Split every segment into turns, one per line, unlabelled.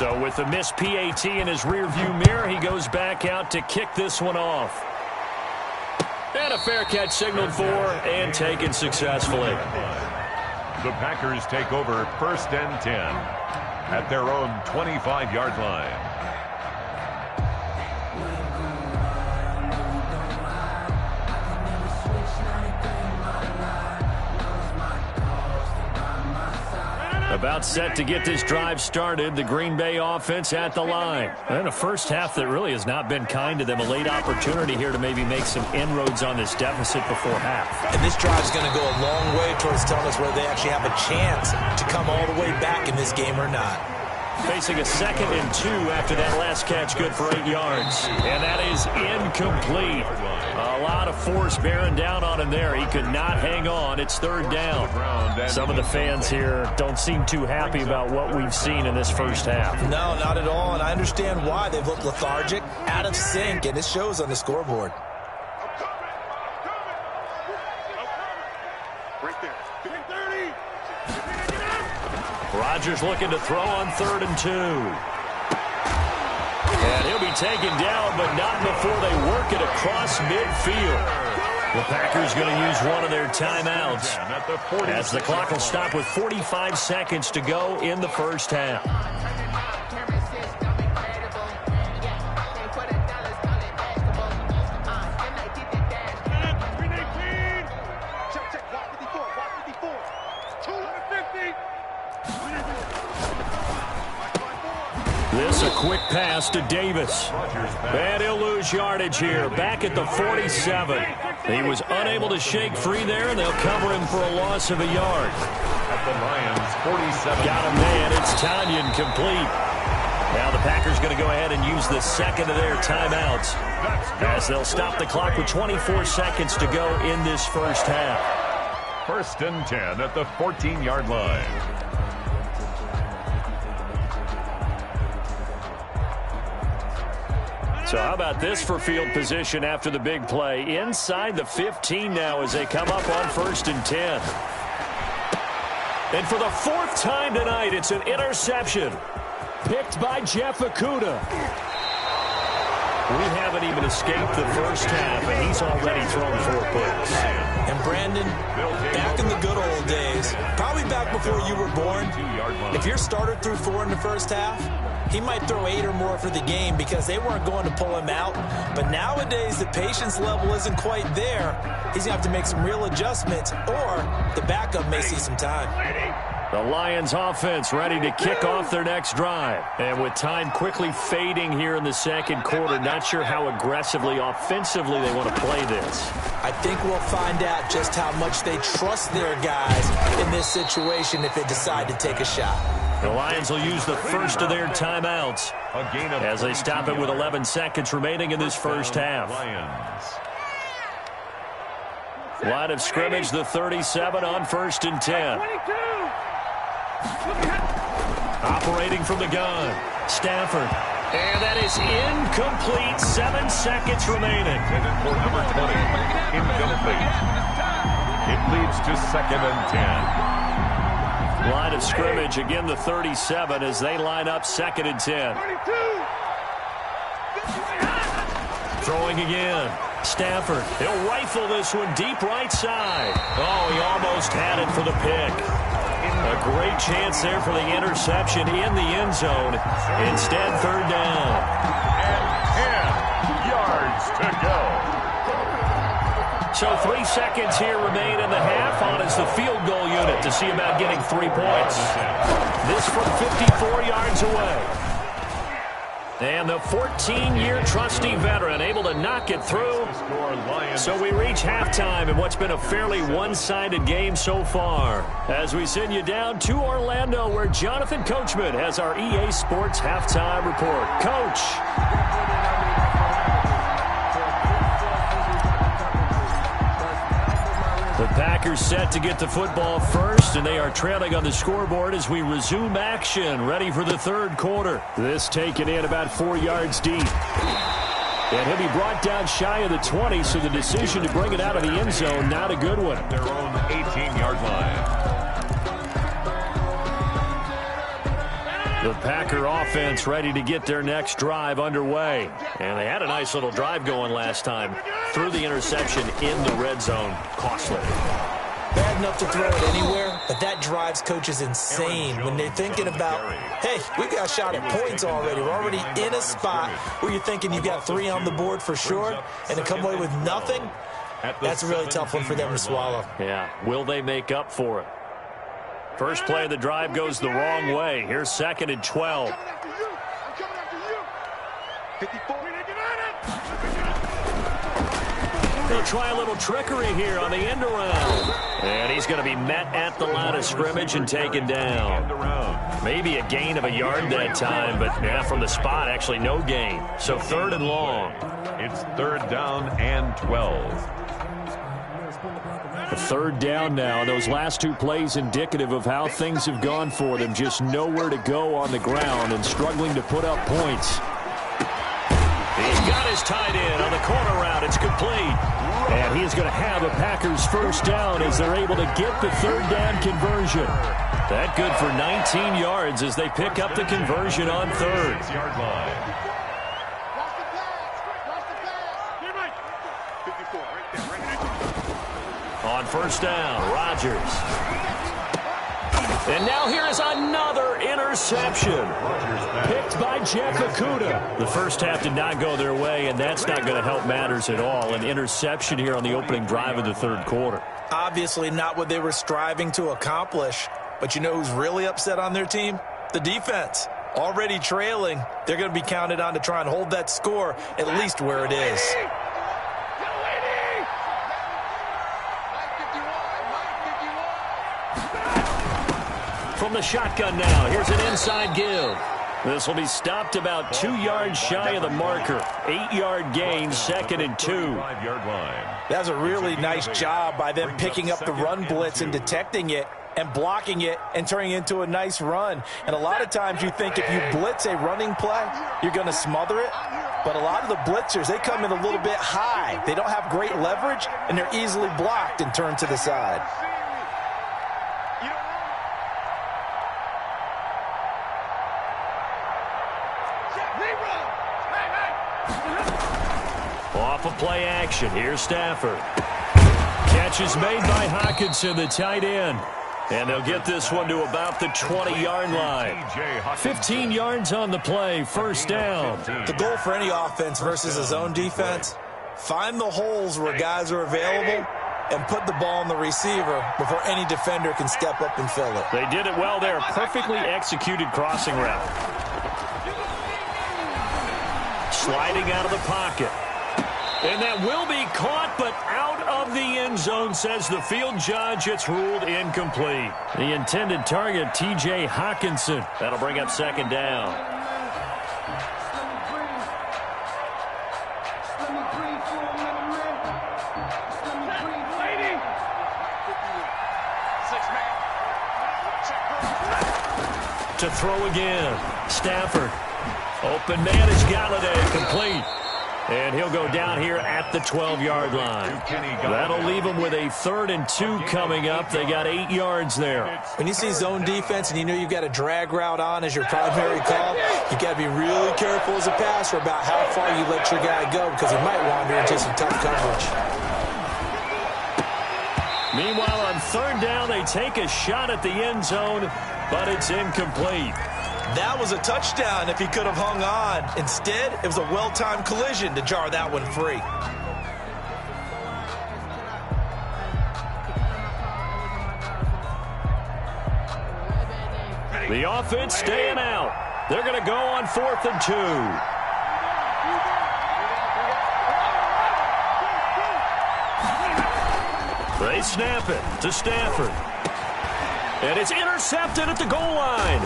So with the missed PAT in his rearview mirror, he goes back out to kick this one off. And a fair catch signaled for and taken successfully.
The Packers take over 1st and 10 at their own 25-yard line.
About set to get this drive started, the Green Bay offense at the line. And a first half that really has not been kind to them. A late opportunity here to maybe make some inroads on this deficit before half.
And this drive is going to go a long way towards telling us whether they actually have a chance to come all the way back in this game or not.
Facing a 2nd and 2 after that last catch, good for 8 yards. And that is incomplete. A lot of force bearing down on him there. He could not hang on. It's 3rd down. Some of the fans here don't seem too happy about what we've seen in this first half.
No, not at all, and I understand why. They've looked lethargic, out of sync, and it shows on the scoreboard.
Rodgers looking to throw on 3rd and 2. And he'll be taken down, but not before they work it across midfield. The Packers going to use one of their timeouts as the clock will stop with 45 seconds to go in the first half. This a quick pass to Davis. And he'll lose yardage here. Back at the 47. He was unable to shake free there, and they'll cover him for a loss of a yard.
At the Lions, 47.
Got him, man. It's Tanyan complete. Now the Packers going to go ahead and use the 2nd of their timeouts as they'll stop the clock with 24 seconds to go in this first half.
1st and 10 at the 14-yard line.
So how about this for field position after the big play? Inside the 15 now as they come up on 1st and 10. And for the 4th time tonight, it's an interception. Picked by Jeff Okudah. We haven't even escaped the first half, and he's already thrown 4 picks.
And Brandon, back in the good old days, probably back before you were born, if your starter threw 4 in the first half, he might throw 8 or more for the game because they weren't going to pull him out. But nowadays, the patience level isn't quite there. He's going to have to make some real adjustments, or the backup may see some time.
The Lions offense ready to kick off their next drive. And with time quickly fading here in the 2nd quarter, not sure how aggressively, offensively they want to play this.
I think we'll find out just how much they trust their guys in this situation if they decide to take a shot.
The Lions will use the first of their timeouts as they stop it with 11 seconds remaining in this first half. Line of scrimmage, the 37 on 1st and 10. Operating from the gun, Stafford. And that is incomplete. 7 seconds remaining.
For number 20, incomplete. It leads to 2nd and 10.
Line of scrimmage, again the 37 as they line up 2nd and 10. Throwing again. Stafford, he'll rifle this one deep right side. Oh, he almost had it for the pick. A great chance there for the interception in the end zone. Instead, 3rd down.
And 10 yards to go.
So 3 seconds here remain in the half on as the field goal unit to see about getting 3 points. This from 54 yards away. And the 14-year trusty veteran able to knock it through. So we reach halftime in what's been a fairly one-sided game so far. As we send you down to Orlando, where Jonathan Coachman has our EA Sports halftime report. Coach. The Packers set to get the football first, and they are trailing on the scoreboard as we resume action, ready for the 3rd quarter. This taken in about 4 yards deep. And he'll be brought down shy of the 20, so the decision to bring it out of the end zone, not a good one.
Their own 18-yard line.
The Packer offense ready to get their next drive underway. And they had a nice little drive going last time. Threw the interception in the red zone. Costly.
Bad enough to throw it anywhere, but that drives coaches insane when they're thinking about, hey, we've got a shot at points already. We're already in a spot where you're thinking you've got 3 on the board for sure, and to come away with nothing, that's a really tough one for them to swallow.
Yeah, will they make up for it? First play of the drive goes the wrong way. Here's 2nd and 12. They'll try a little trickery here on the end around. And he's going to be met at the line of scrimmage and taken down. Maybe a gain of a yard that time, but yeah, from the spot, actually no gain. So 3rd and long.
It's 3rd down and 12.
A 3rd down now. Those last 2 plays indicative of how things have gone for them. Just nowhere to go on the ground and struggling to put up points. He's got his tight end on the corner route. It's complete. And he's going to have a Packers first down as they're able to get the 3rd down conversion. That good for 19 yards as they pick up the conversion on 3rd.
6-yard line.
On 1st down, Rodgers. And now here is another interception. Picked by Jeff Okudah. The first half did not go their way, and that's not going to help matters at all. An interception here on the opening drive of the 3rd quarter.
Obviously not what they were striving to accomplish. But you know who's really upset on their team? The defense. Already trailing. They're going to be counted on to try and hold that score at least where it is.
From the shotgun now, here's an inside give. This will be stopped about 2 yards shy of the marker. 8-yard gain, 2nd and 2.
5-yard line.
That's a really nice job by them picking up the run blitz and detecting it and blocking it and turning it into a nice run. And a lot of times you think if you blitz a running play, you're going to smother it. But a lot of the blitzers, they come in a little bit high. They don't have great leverage, and they're easily blocked and turned to the side.
Off of play action. Here's Stafford. Catch is made by Hockenson, the tight end. And they'll get this one to about the 20-yard line. 15 yards on the play. 1st down.
The goal for any offense versus a zone defense, find the holes where guys are available and put the ball on the receiver before any defender can step up and fill it.
They did it well there. Perfectly executed crossing route. Sliding out of the pocket. And that will be caught, but out of the end zone, says the field judge. It's ruled incomplete. The intended target, T.J. Hockenson. That'll bring up 2nd down. To throw again. Stafford. Open man is Galladay. Complete. And he'll go down here at the 12-yard line. That'll leave him with a 3rd and 2 coming up. They got 8 yards there.
When you see zone defense and you know you've got a drag route on as your primary call, you got to be really careful as a passer about how far you let your guy go because he might wander into some tough coverage.
Meanwhile, on 3rd down, they take a shot at the end zone, but it's incomplete.
That was a touchdown if he could have hung on. Instead, it was a well-timed collision to jar that one free.
The offense staying out. They're going to go on 4th and 2. They snap it to Stafford. And it's intercepted at the goal line.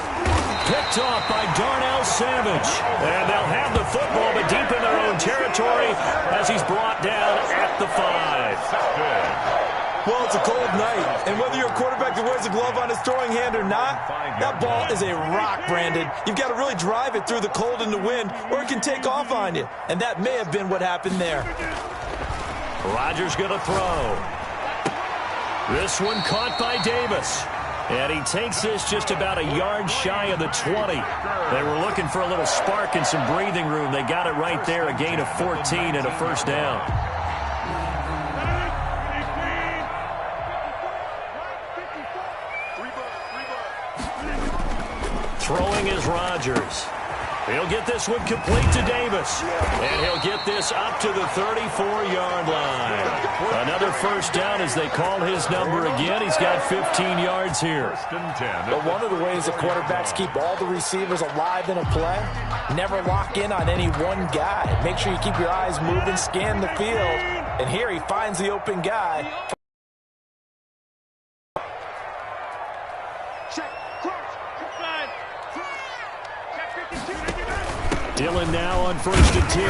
Picked off by Darnell Savage. And they'll have the football, but deep in their own territory as he's brought down at the 5.
Well, it's a cold night, and whether you're a quarterback that wears a glove on his throwing hand or not, that ball is a rock, Brandon. You've got to really drive it through the cold and the wind, or it can take off on you. And that may have been what happened there.
Rodgers going to throw. This one caught by Davis. And he takes this just about a yard shy of the 20. They were looking for a little spark and some breathing room. They got it right there, a gain of 14 and a first down. Throwing is Rodgers. He'll get this one complete to Davis. And he'll get this up to the 34-yard line. Another first down as they call his number again. He's got 15 yards here.
But one of the ways that quarterbacks keep all the receivers alive in a play, never lock in on any one guy. Make sure you keep your eyes moving, scan the field. And here he finds the open guy.
Dillon now on 1st and 10.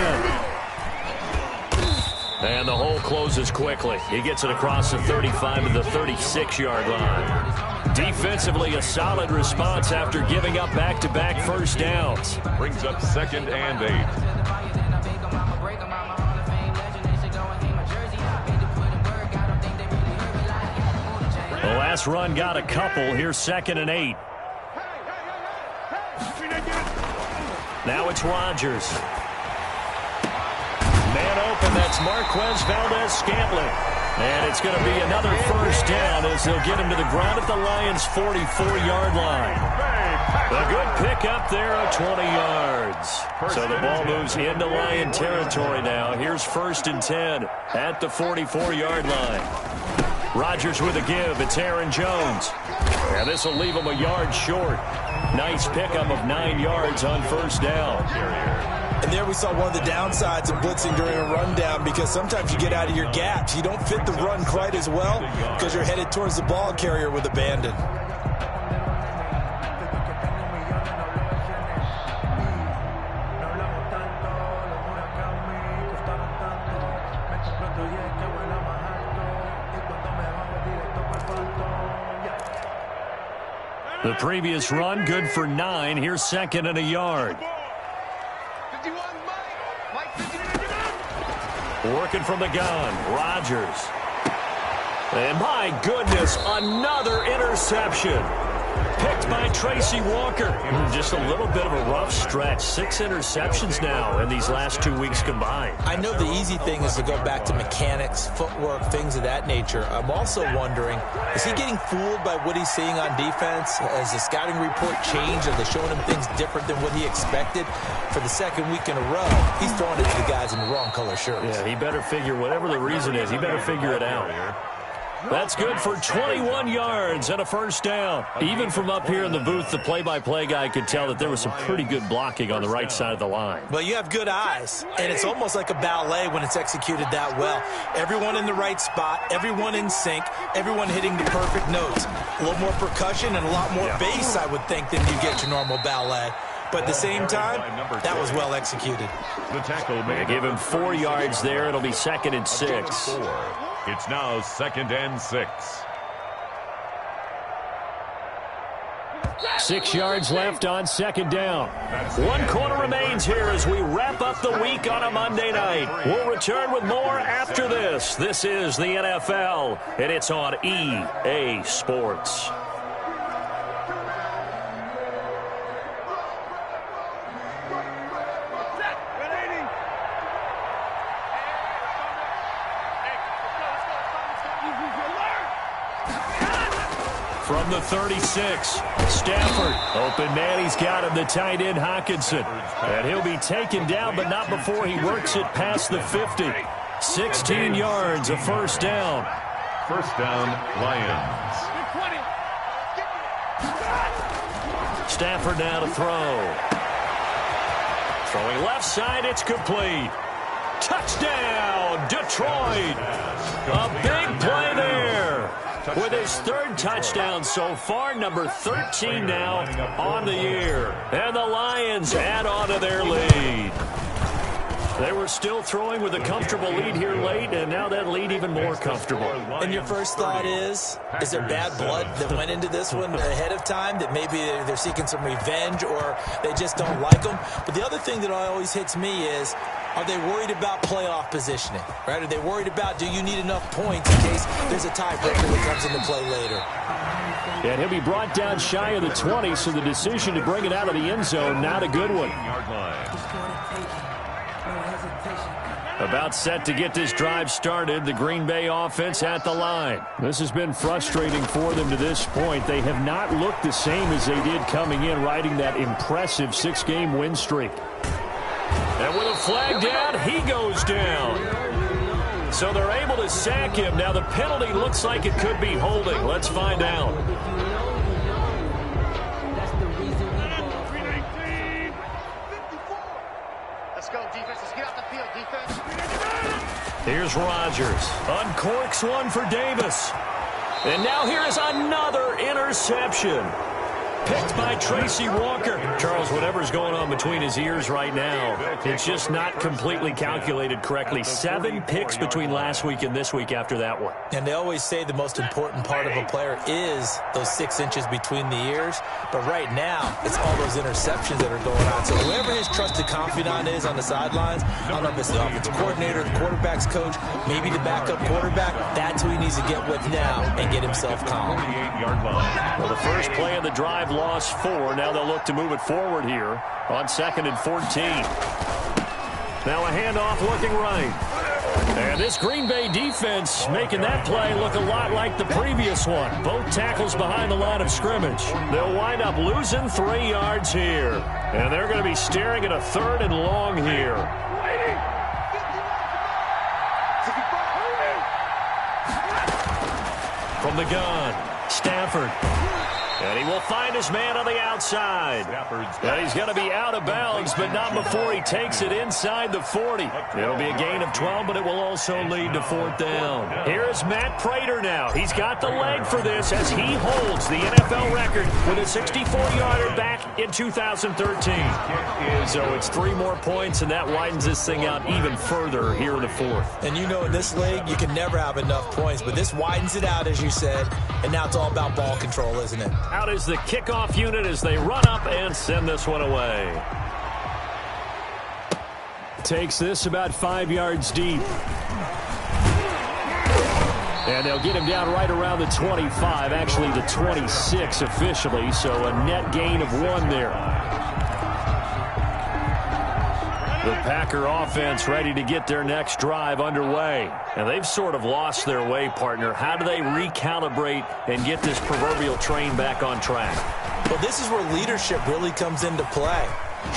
And the hole closes quickly. He gets it across the 35 to the 36-yard line. Defensively, a solid response after giving up back-to-back first downs.
Brings up 2nd and 8.
The last run got a couple. Here's 2nd and 8. Now it's Rodgers. Man open, that's Marquez Valdez-Scantling. And it's going to be another first down as they'll get him to the ground at the Lions' 44-yard line. A good pickup there of 20 yards. So the ball moves into Lion territory now. Here's 1st and 10 at the 44-yard line. Rodgers with a give. It's Aaron Jones. And this will leave him a yard short. Nice pickup of 9 yards on first down.
And there we saw one of the downsides of blitzing during a rundown, because sometimes you get out of your gaps. You don't fit the run quite as well because you're headed towards the ball carrier with abandon.
The previous run, good for 9. Here's 2nd and a yard. Working from the gun, Rodgers. And my goodness, another interception. Picked by Tracy Walker. Just a little bit of a rough stretch. 6 interceptions now in these last 2 weeks combined.
I know the easy thing is to go back to mechanics, footwork, things of that nature. I'm also wondering, is he getting fooled by what he's seeing on defense? Has the scouting report changed? Are they showing him things different than what he expected? For the 2nd week in a row, he's throwing it to the guys in the wrong color shirts.
Yeah, he better figure, whatever the reason is, he better figure it out. That's good for 21 yards and a first down. Even from up here in the booth, the play-by-play guy could tell that there was some pretty good blocking on the right side of the line.
Well, you have good eyes, and it's almost like a ballet when it's executed that well. Everyone in the right spot, everyone in sync, everyone hitting the perfect notes. A little more percussion and a lot more bass, I would think, than you get your normal ballet. But at the same time, that was well executed.
The tackle
They give him 4 yards there. It'll be 2nd and 6.
It's now 2nd and 6.
6 yards left on 2nd down. 1 quarter remains here as we wrap up the week on a Monday night. We'll return with more after this. This is the NFL, and it's on EA Sports. From the 36, Stafford. Open man, he's got him, the tight end Hockenson. And he'll be taken down, but not before he works it past the 50. 16 yards, a first down.
First down, Lions.
Stafford now to throw. Throwing left side, it's complete. Touchdown, Detroit. A big play there. With his 3rd touchdown so far, number 13 now on the year. And the Lions add on to their lead. They were still throwing with a comfortable lead here late, and now that lead even more comfortable.
And your first thought is there bad blood that went into this one ahead of time, that maybe they're seeking some revenge or they just don't like them? But the other thing that always hits me is, are they worried about playoff positioning? Right? Are they worried about, do you need enough points in case there's a tiebreaker that comes into play later?
And he'll be brought down shy of the 20, so the decision to bring it out of the end zone, not a good one. About set to get this drive started, the Green Bay offense at the line. This has been frustrating for them to this point. They have not looked the same as they did coming in, riding that impressive 6-game win streak. And with a flag down, he goes down. So they're able to sack him. Now the penalty looks like it could be holding. Let's find out.
Let's go, defense. Let's get out the field, defense.
Here's Rodgers. Uncorks one for Davis. And now here is another interception. Picked by Tracy Walker. Charles, whatever's going on between his ears right now, it's just not completely calculated correctly. 7 picks between last week and this week after that one.
And they always say the most important part of a player is those 6 inches between the ears. But right now, it's all those interceptions that are going on. So whoever his trusted confidant is on the sidelines, I don't know if it's the offensive coordinator, the quarterback's coach, maybe the backup quarterback, that's who he needs to get with now and get himself calm.
Well, the first play of the drive lost 4. Now they'll look to move it forward here on 2nd and 14. Now a handoff looking right. And this Green Bay defense making that play look a lot like the previous one. Both tackles behind the line of scrimmage. They'll wind up losing 3 yards here. And they're going to be staring at a 3rd and long here. From the gun, Stafford. And he will find his man on the outside. And he's going to be out of bounds, but not before he takes it inside the 40. It'll be a gain of 12, but it will also lead to 4th down. Here is Matt Prater now. He's got the leg for this as he holds the NFL record with a 64-yarder back in 2013. So it's 3 more points, and that widens this thing out even further here in the 4th.
And you know in this league, you can never have enough points, but this widens it out, as you said, and now it's all about ball control, isn't it?
Out is the kickoff unit as they run up and send this one away. Takes this about 5 yards deep. And they'll get him down right around the 25, actually the 26 officially, so a net gain of 1 there. The Packer offense ready to get their next drive underway. And they've sort of lost their way, partner. How do they recalibrate and get this proverbial train back on track?
Well, this is where leadership really comes into play.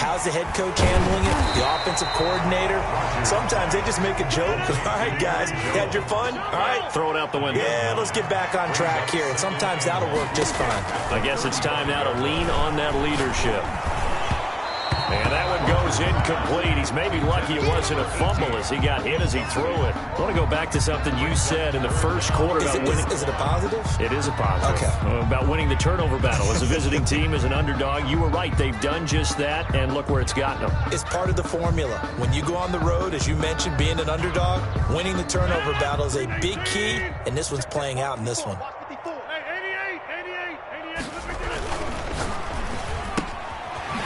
How's the head coach handling it? The offensive coordinator? Sometimes they just make a joke. All right, guys, had your fun? All right.
Throw it out the window.
Yeah, let's get back on track here. And sometimes that'll work just fine.
I guess it's time now to lean on that leadership. And that one goes incomplete. He's maybe lucky it wasn't a fumble as he got hit as he threw it. I want to go back to something you said in the first quarter about winning.
Is it a positive?
It is a positive.
Okay.
About winning the turnover battle. As a visiting team, as an underdog, you were right. They've done just that, and look where it's gotten them.
It's part of the formula. When you go on the road, as you mentioned, being an underdog, winning the turnover battle is a big key, and this one's playing out in this one.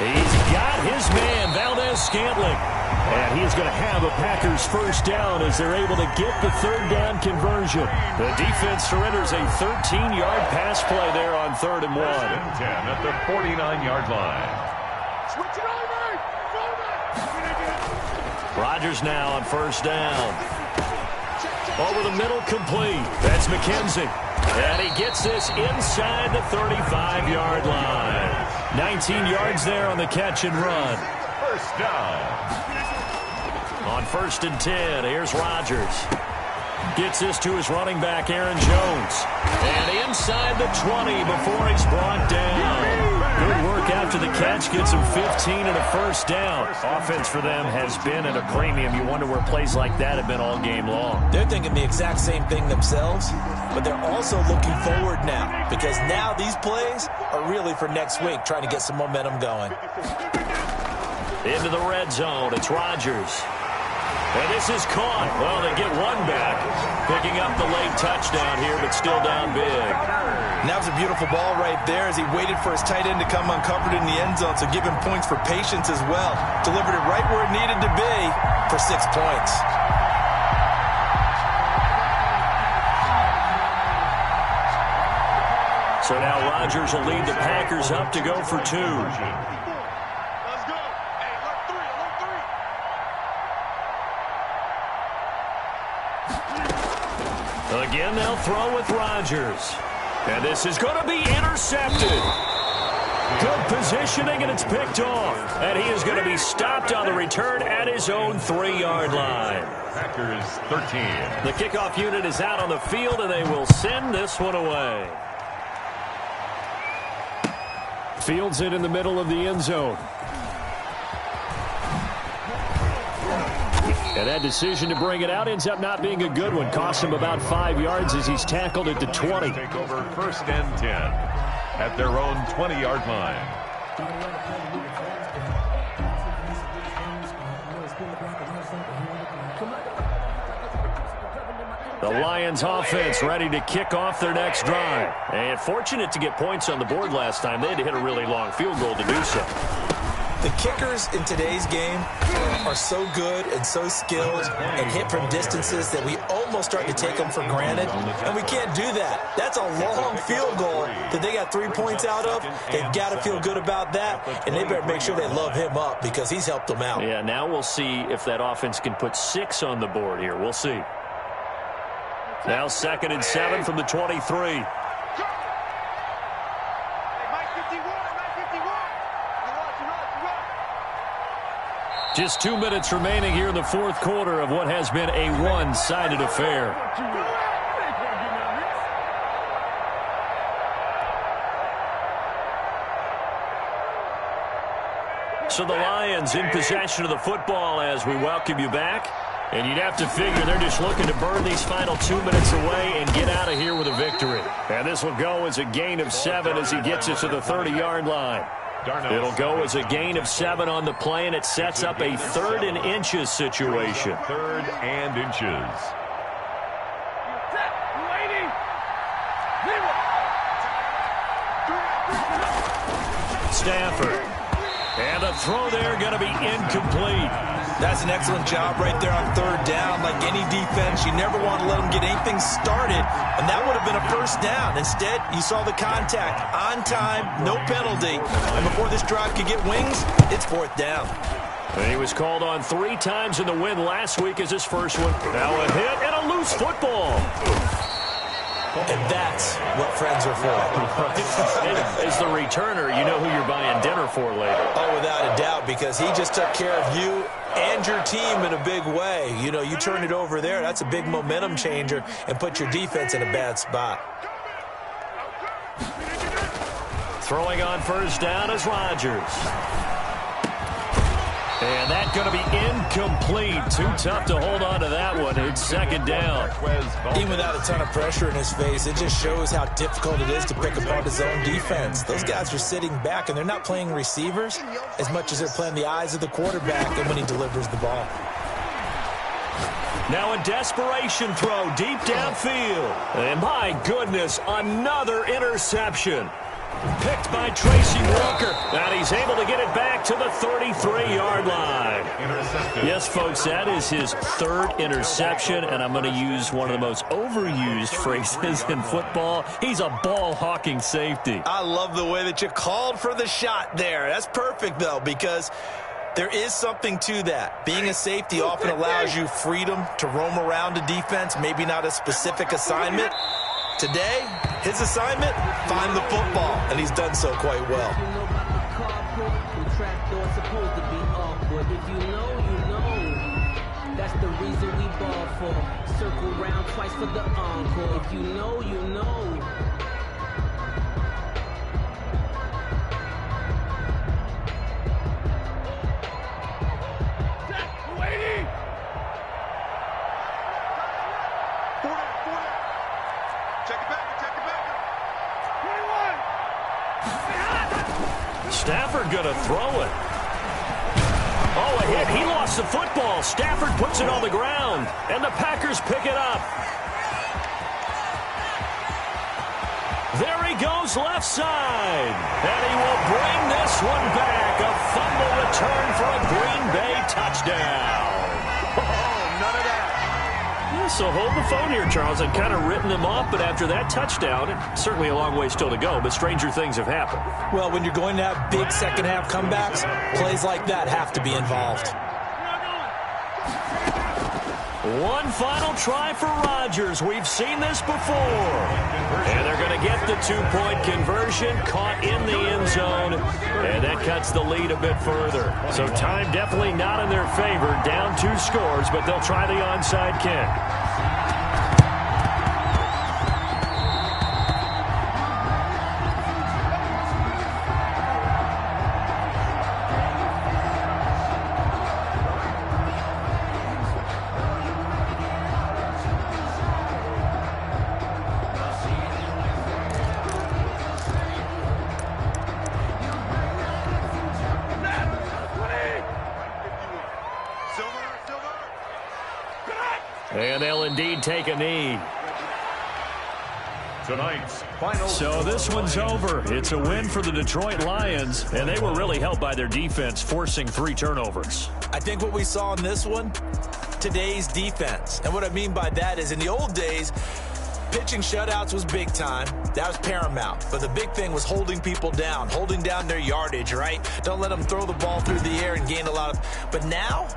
He's got his man, Valdez-Scantling. And he's going to have a Packers first down as they're able to get the 3rd down conversion. The defense surrenders a 13-yard pass play there on 3rd and 1.
10 at the 49-yard line.
Rodgers now on 1st down. Over the middle, complete. That's McKenzie. And he gets this inside the 35-yard line. 19 yards there on the catch and run.
First down.
On 1st and 10, here's Rodgers. Gets this to his running back, Aaron Jones. And inside the 20 before he's brought down. Good work after the catch. Gets him 15 and a first down. Offense for them has been at a premium. You wonder where plays like that have been all game long.
They're thinking the exact same thing themselves, but they're also looking forward now because now these plays are really for next week, trying to get some momentum going.
Into the red zone. It's Rodgers. And this is caught. Well, they get one back. Picking up the late touchdown here, but still down big.
And that was a beautiful ball right there as he waited for his tight end to come uncovered in the end zone, so give him points for patience as well. Delivered it right where it needed to be for 6 points.
So now Rodgers will lead the Packers up to go for 2.
Let's go. Hey, alert 3, alert 3.
Again, they'll throw with Rodgers. And this is going to be intercepted. Good positioning, and it's picked off. And he is going to be stopped on the return at his own 3-yard line.
Packers 13.
The kickoff unit is out on the field, and they will send this one away. Fields it in the middle of the end zone. And that decision to bring it out ends up not being a good one. Cost him about 5 yards as he's tackled at the 20.
Take over 1st and 10 at their own 20-yard line.
The Lions offense ready to kick off their next drive. And fortunate to get points on the board last time. They had to hit a really long field goal to do so.
The kickers in today's game are so good and so skilled and hit from distances that we almost start to take them for granted. And we can't do that. That's a long field goal that they got 3 points out of. They've got to feel good about that, and they better make sure they love him up because he's helped them out.
Yeah, now we'll see if that offense can put 6 on the board here. We'll see. Now 2nd and 7 from the 23. Just 2 minutes remaining here in the 4th quarter of what has been a one-sided affair. So the Lions in possession of the football as we welcome you back. And you'd have to figure they're just looking to burn these final 2 minutes away and get out of here with a victory. And this will go as a gain of 7 as he gets it to the 30-yard line. It'll go as a gain of 7 on the play, and it sets up a 3rd and inches situation.
3rd and inches.
Stafford. And the throw there going to be incomplete.
That's an excellent job right there on 3rd down. Like any defense, you never want to let them get anything started, and that would have been a 1st down. Instead, you saw the contact on time, no penalty. And before this drive could get wings, it's 4th down.
And he was called on 3 times in the win last week as his first one. Now a hit and a loose football.
And that's what friends are for.
As the returner, you know who you're buying dinner for later.
Oh, without a doubt, because he just took care of you and your team in a big way. You know, you turn it over there, that's a big momentum changer and put your defense in a bad spot.
Throwing on 1st down is Rodgers. And that's going to be incomplete. Too tough to hold on to that one. It's 2nd down.
Even without a ton of pressure in his face, it just shows how difficult it is to pick apart his own defense. Those guys are sitting back, and they're not playing receivers as much as they're playing the eyes of the quarterback and when he delivers the ball.
Now a desperation throw deep downfield. And my goodness, another interception. Picked by Tracy Walker, and he's able to get it back to the 33-yard line. Yes, folks, that is his 3rd interception, and I'm going to use one of the most overused phrases in football. He's a ball-hawking safety.
I love the way that you called for the shot there. That's perfect, though, because there is something to that. Being a safety often allows you freedom to roam around a defense, maybe not a specific assignment. Today, his assignment, find the football, and he's done so quite well.
That's the reason we ball for. Circle round twice for the encore. If you know, you know.
Stafford going to throw it. Oh, a hit. He lost the football. Stafford puts it on the ground, and the Packers pick it up. There he goes left side, and he will bring this one back. A fumble return for a Green Bay touchdown. Oh, none of that. so hold the phone here, Charles. I'd kind of written them off, but after that touchdown, it's certainly a long way still to go, but stranger things have happened.
Well, when you're going to have big second-half comebacks, plays like that have to be involved.
One final try for Rodgers. We've seen this before. And they're going to get the two-point conversion, caught in the end zone, and that cuts the lead a bit further. So time definitely not in their favor. Down 2 scores, but they'll try the onside kick. And they'll indeed take a knee.
Tonight's final.
So this one's over. It's a win for the Detroit Lions, and they were really helped by their defense, forcing 3 turnovers.
I think what we saw in this one, today's defense. And what I mean by that is in the old days, pitching shutouts was big time. That was paramount. But the big thing was holding people down, holding down their yardage, right? Don't let them throw the ball through the air and gain a lot of... But now,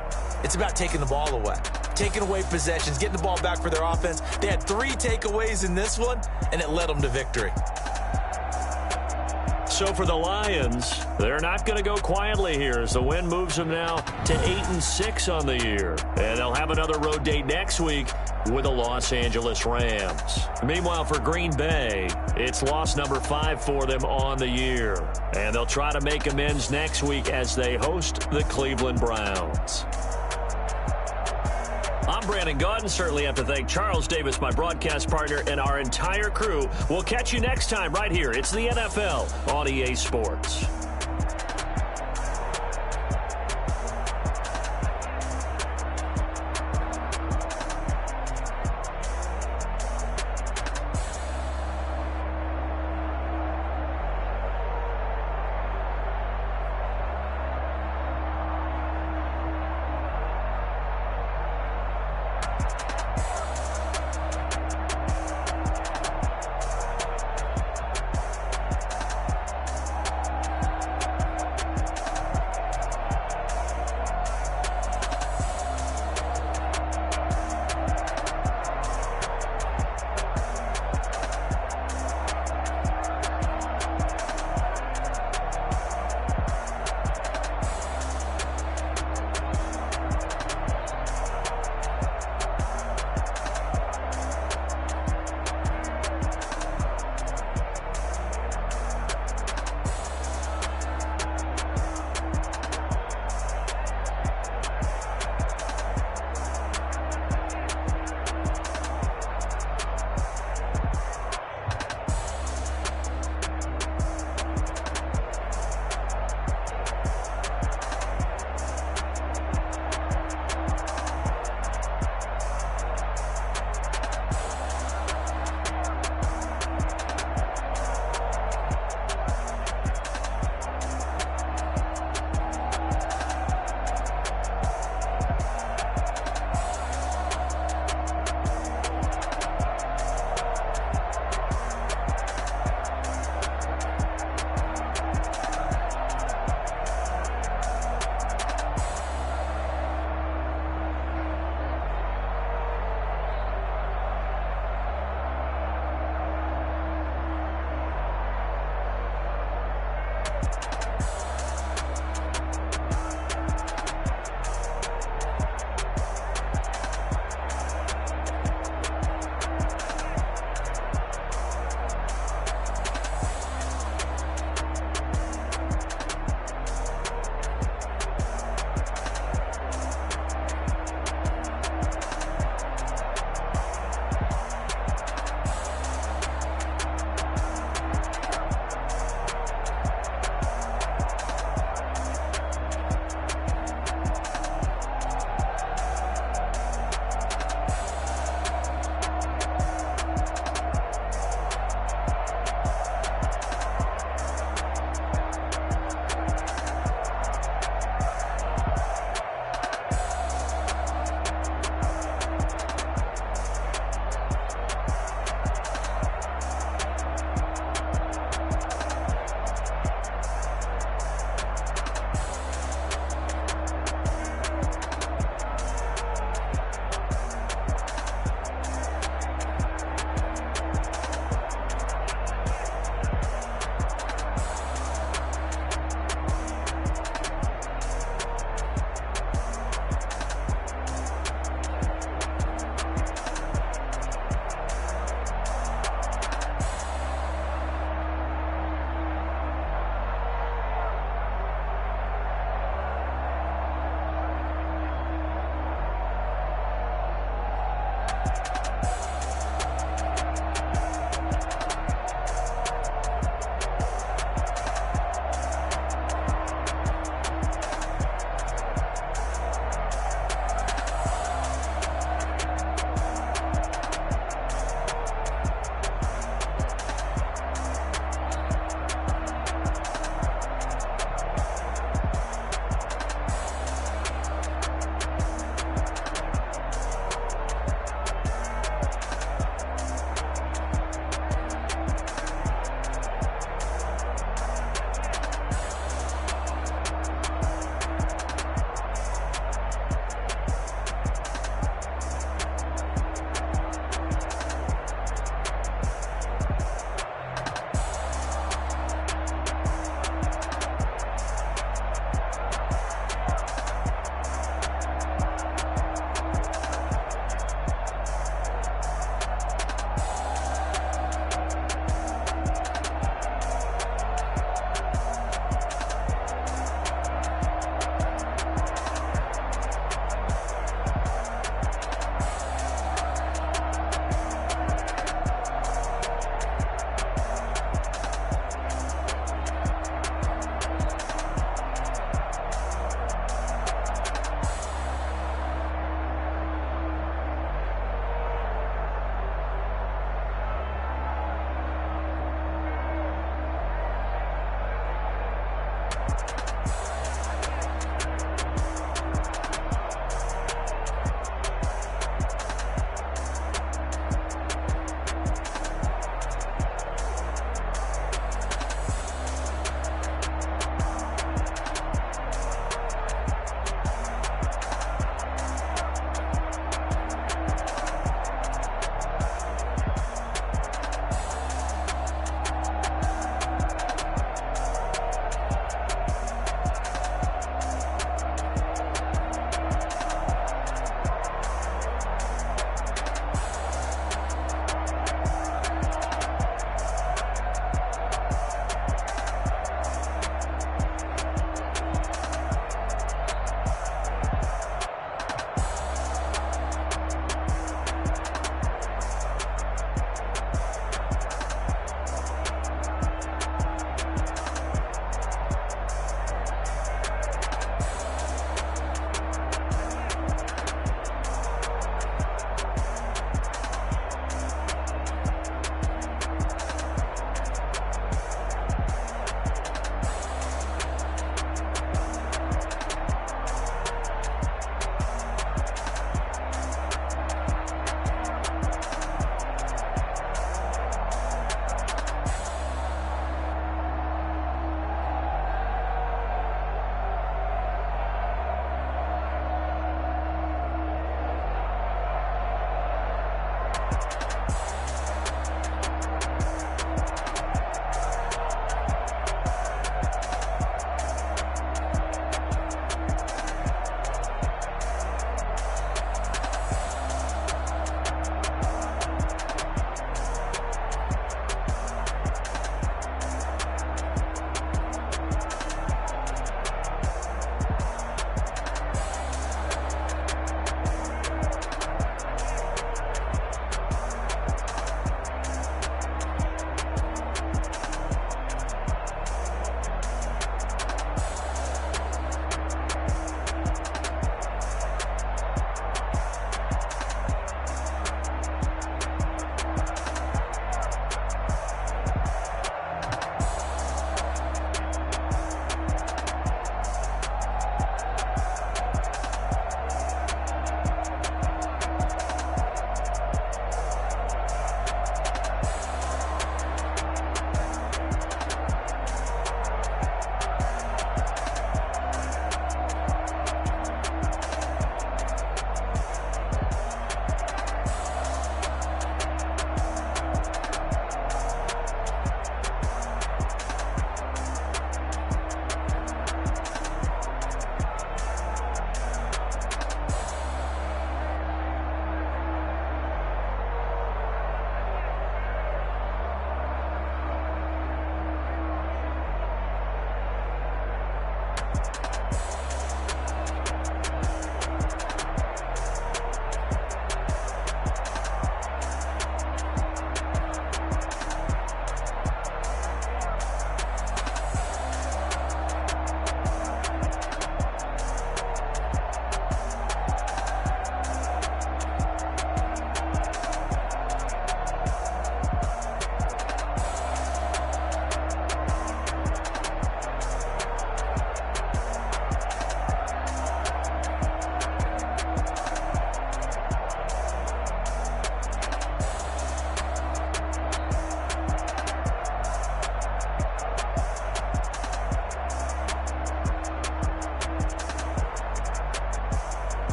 it's about taking the ball away. Taking away possessions, getting the ball back for their offense. They had 3 takeaways in this one, and it led them to victory.
So for the Lions, they're not going to go quietly here as the win moves them now to 8-6 on the year. And they'll have another road date next week with the Los Angeles Rams. Meanwhile, for Green Bay, it's loss number 5 for them on the year. And they'll try to make amends next week as they host the Cleveland Browns. I'm Brandon Gaudin. Certainly have to thank Charles Davis, my broadcast partner, and our entire crew. We'll catch you next time right here. It's the NFL on EA Sports.